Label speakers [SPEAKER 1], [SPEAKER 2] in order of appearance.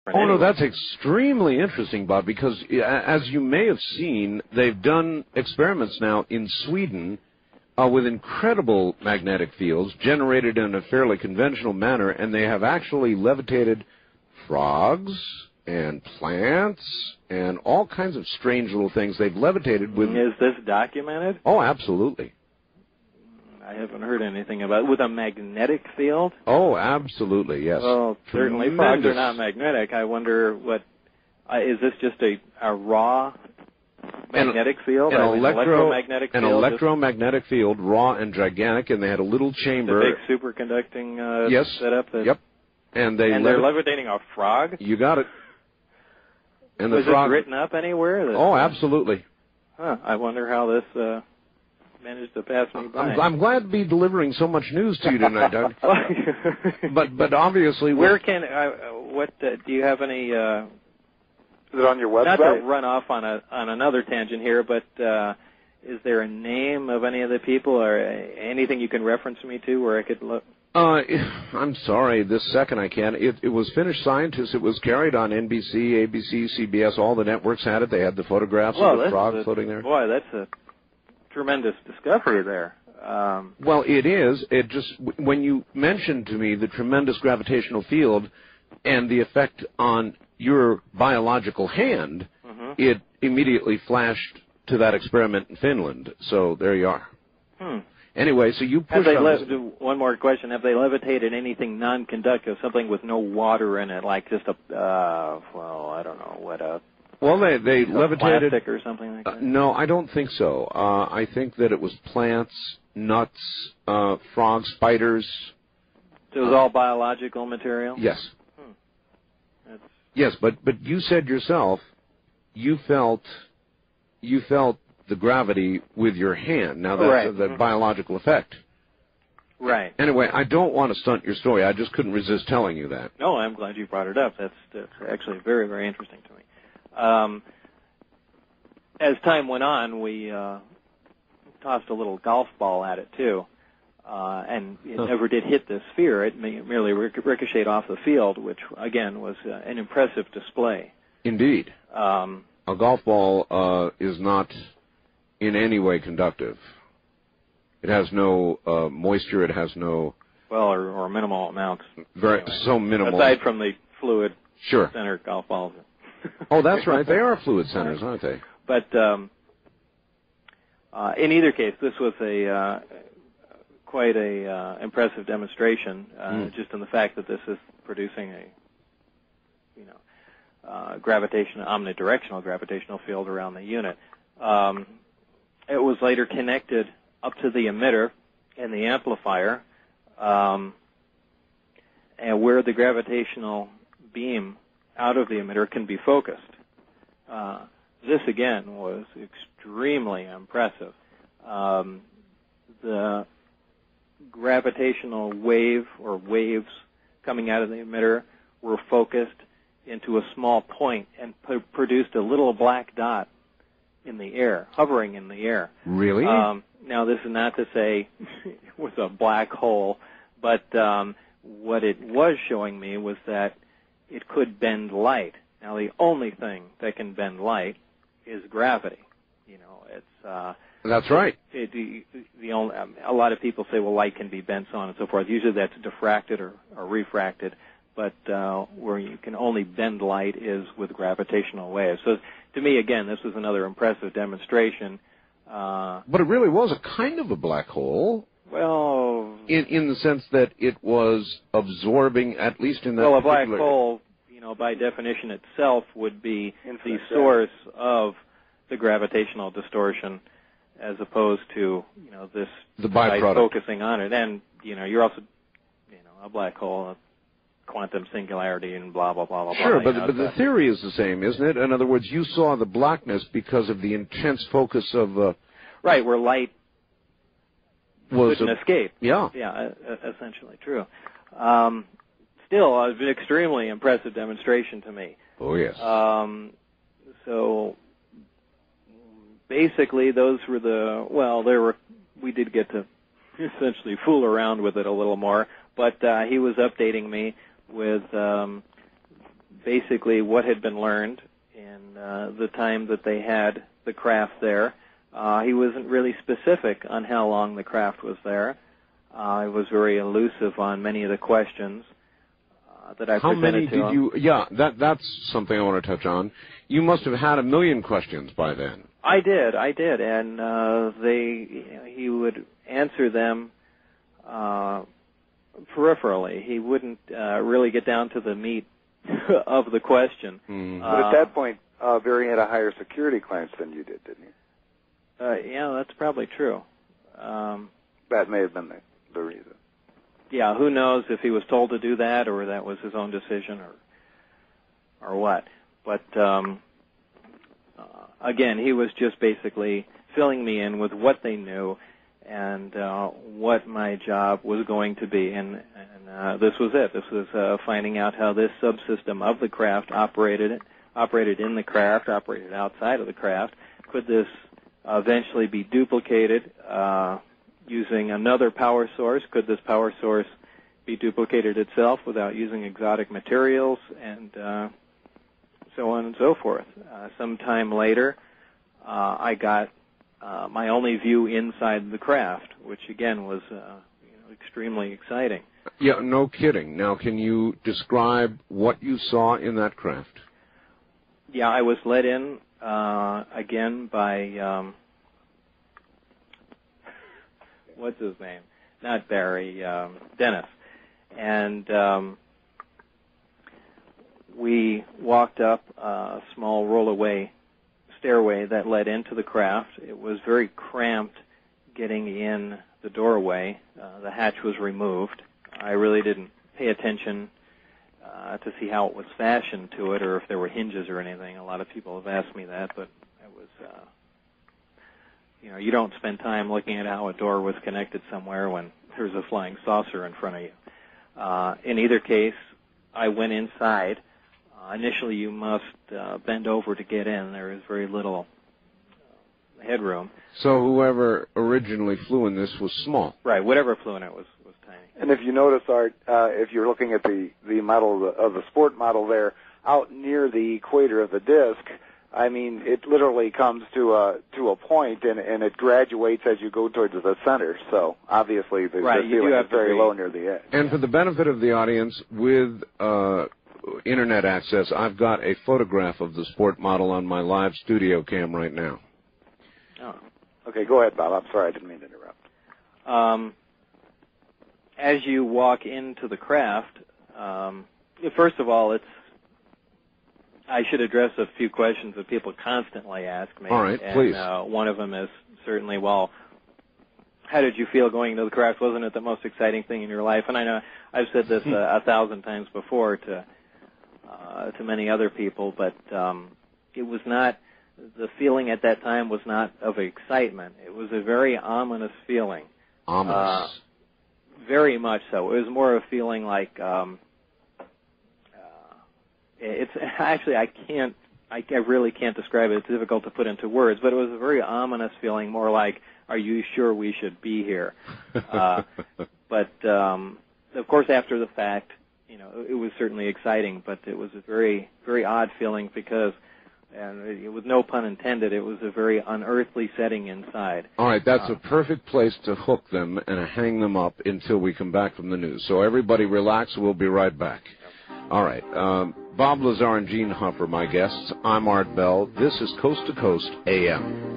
[SPEAKER 1] Oh, no, that's extremely interesting, Bob, because as you may have seen, they've done experiments now in Sweden with incredible magnetic fields generated in a fairly conventional manner, and they have actually levitated frogs and plants and all kinds of strange little things they've levitated with.
[SPEAKER 2] Is this documented?
[SPEAKER 1] Oh, absolutely.
[SPEAKER 2] I haven't heard anything about it. With a magnetic field?
[SPEAKER 1] Oh, absolutely, yes.
[SPEAKER 2] Well, certainly frogs are not magnetic. I wonder what, is this just a raw magnetic field?
[SPEAKER 1] An electromagnetic field, raw and gigantic, and they had a little chamber.
[SPEAKER 2] The big superconducting setup?
[SPEAKER 1] Yep. And
[SPEAKER 2] they're levitating a frog?
[SPEAKER 1] You got it. And
[SPEAKER 2] was it written up anywhere?
[SPEAKER 1] Oh, absolutely.
[SPEAKER 2] Huh. I wonder how this managed to pass me by.
[SPEAKER 1] I'm glad to be delivering so much news to you tonight, Doug. but obviously,
[SPEAKER 2] where can do you have any? Is
[SPEAKER 3] it on your website?
[SPEAKER 2] Not to run off on another tangent here, but is there a name of any of the people or anything you can reference me to where I could look?
[SPEAKER 1] I'm sorry, this second I can't. It was Finnish scientists. It was carried on NBC, ABC, CBS. All the networks had it. They had the photographs of the frog floating there.
[SPEAKER 2] Boy, that's a tremendous discovery there.
[SPEAKER 1] Well, it is. It just, when you mentioned to me the tremendous gravitational field and the effect on your biological hand, it immediately flashed to that experiment in Finland. So there you are. Anyway, so you pushed on
[SPEAKER 2] one more question. Have they levitated anything non-conductive, something with no water in it, like just I don't know, what
[SPEAKER 1] Well, they levitated
[SPEAKER 2] plastic or something like that?
[SPEAKER 1] No, I don't think so. I think that it was plants, nuts, frogs, spiders.
[SPEAKER 2] So it was all biological material?
[SPEAKER 1] Yes. Yes, but you said yourself you felt the gravity with your hand. Now that's the biological effect.
[SPEAKER 2] Right.
[SPEAKER 1] Anyway, I don't want to stunt your story. I just couldn't resist telling you that.
[SPEAKER 2] No, I'm glad you brought it up. That's actually very, very interesting to me. As time went on, we tossed a little golf ball at it, too. And it never did hit the sphere. It merely ricocheted off the field, which, again, was an impressive display.
[SPEAKER 1] Indeed. A golf ball is not in any way conductive. It has no moisture. It has no...
[SPEAKER 2] Well, or minimal amounts.
[SPEAKER 1] So minimal.
[SPEAKER 2] Aside from the fluid
[SPEAKER 1] Sure.
[SPEAKER 2] center golf balls.
[SPEAKER 1] Oh, that's right. They are fluid centers, aren't they?
[SPEAKER 2] But in either case, this was quite a impressive demonstration, just in the fact that this is producing a omnidirectional gravitational field around the unit. It was later connected up to the emitter and the amplifier, and where the gravitational beam out of the emitter can be focused. This, again, was extremely impressive. The gravitational wave or waves coming out of the emitter were focused into a small point and produced a little black dot in the air, hovering in the air.
[SPEAKER 1] Really?
[SPEAKER 2] Now, this is not to say it was a black hole, but what it was showing me was that it could bend light. Now, the only thing that can bend light is gravity.
[SPEAKER 1] That's right.
[SPEAKER 2] A lot of people say, well, light can be bent, so on and so forth. Usually that's diffracted or refracted, but where you can only bend light is with gravitational waves. So to me, again, this was another impressive demonstration.
[SPEAKER 1] But it really was a kind of a black hole.
[SPEAKER 2] Well,
[SPEAKER 1] in the sense that it was absorbing, at least in that
[SPEAKER 2] a black hole, by definition itself would be the source of the gravitational distortion, as opposed to this
[SPEAKER 1] the byproduct
[SPEAKER 2] focusing on it. And you're also a black hole, quantum singularity, and blah blah blah blah.
[SPEAKER 1] Sure, but the theory is the same, isn't it? In other words, you saw the blackness because of the intense focus of
[SPEAKER 2] right, where light couldn't escape.
[SPEAKER 1] Yeah,
[SPEAKER 2] essentially true. Still, it was an extremely impressive demonstration to me.
[SPEAKER 1] Oh yes.
[SPEAKER 2] So basically, those were we did get to essentially fool around with it a little more, but he was updating me with basically what had been learned in the time that they had the craft there. He wasn't really specific on how long the craft was there. He was very elusive on many of the questions that I presented to him. How many
[SPEAKER 1] did you? Yeah, that's something I want to touch on. You must have had 1 million questions by then.
[SPEAKER 2] I did, and he would answer them peripherally. He wouldn't really get down to the meat of the question.
[SPEAKER 3] But at that point, Barry had a higher security clearance than you did, didn't he?
[SPEAKER 2] Yeah, that's probably true.
[SPEAKER 3] That may have been the reason.
[SPEAKER 2] Yeah, who knows if he was told to do that or that was his own decision or what. But again, he was just basically filling me in with what they knew and what my job was going to be. And this was it. This was finding out how this subsystem of the craft operated in the craft, operated outside of the craft. Could this eventually be duplicated using another power source? Could this power source be duplicated itself without using exotic materials, and so on and so forth? Sometime later, I got my only view inside the craft, which again was extremely exciting.
[SPEAKER 1] Yeah, no kidding. Now, can you describe what you saw in that craft?
[SPEAKER 2] Yeah, I was let in again by what's his name? Not Barry, Dennis. And we walked up a small rollaway stairway that led into the craft. It was very cramped getting in the doorway. The hatch was removed. I really didn't pay attention to see how it was fashioned to it or if there were hinges or anything. A lot of people have asked me that, but it was, you don't spend time looking at how a door was connected somewhere when there's a flying saucer in front of you. In either case, I went inside. Initially, you must bend over to get in. There is very little headroom.
[SPEAKER 1] So whoever originally flew in this was small.
[SPEAKER 2] Right, whatever flew in it was tiny.
[SPEAKER 3] And if you notice, Art, if you're looking at the model of the sport model there, out near the equator of the disc, I mean, it literally comes to a point, and it graduates as you go towards the center. So obviously, the ceiling is very low near the edge.
[SPEAKER 1] And for the benefit of the audience, with internet access, I've got a photograph of the sport model on my live studio cam right now.
[SPEAKER 2] Oh.
[SPEAKER 3] Okay, go ahead, Bob. I'm sorry, I didn't mean to interrupt.
[SPEAKER 2] As you walk into the craft, first of all, I should address a few questions that people constantly ask me.
[SPEAKER 1] All right, please.
[SPEAKER 2] One of them is certainly, well, how did you feel going into the craft? Wasn't it the most exciting thing in your life? And I know I've said this 1,000 times before to many other people, but it was not, the feeling at that time was not of excitement. It was a very ominous feeling.
[SPEAKER 1] Ominous.
[SPEAKER 2] Very much so. It was more of a feeling like, it's actually, I really can't describe it. It's difficult to put into words, but it was a very ominous feeling, more like, are you sure we should be here? But, of course, after the fact, it was certainly exciting, but it was a very, very odd feeling because, and with no pun intended, it was a very unearthly setting inside.
[SPEAKER 1] All right, that's a perfect place to hook them and hang them up until we come back from the news. So everybody relax. We'll be right back. All right. Bob Lazar and Gene Huffer, my guests. I'm Art Bell. This is Coast to Coast AM.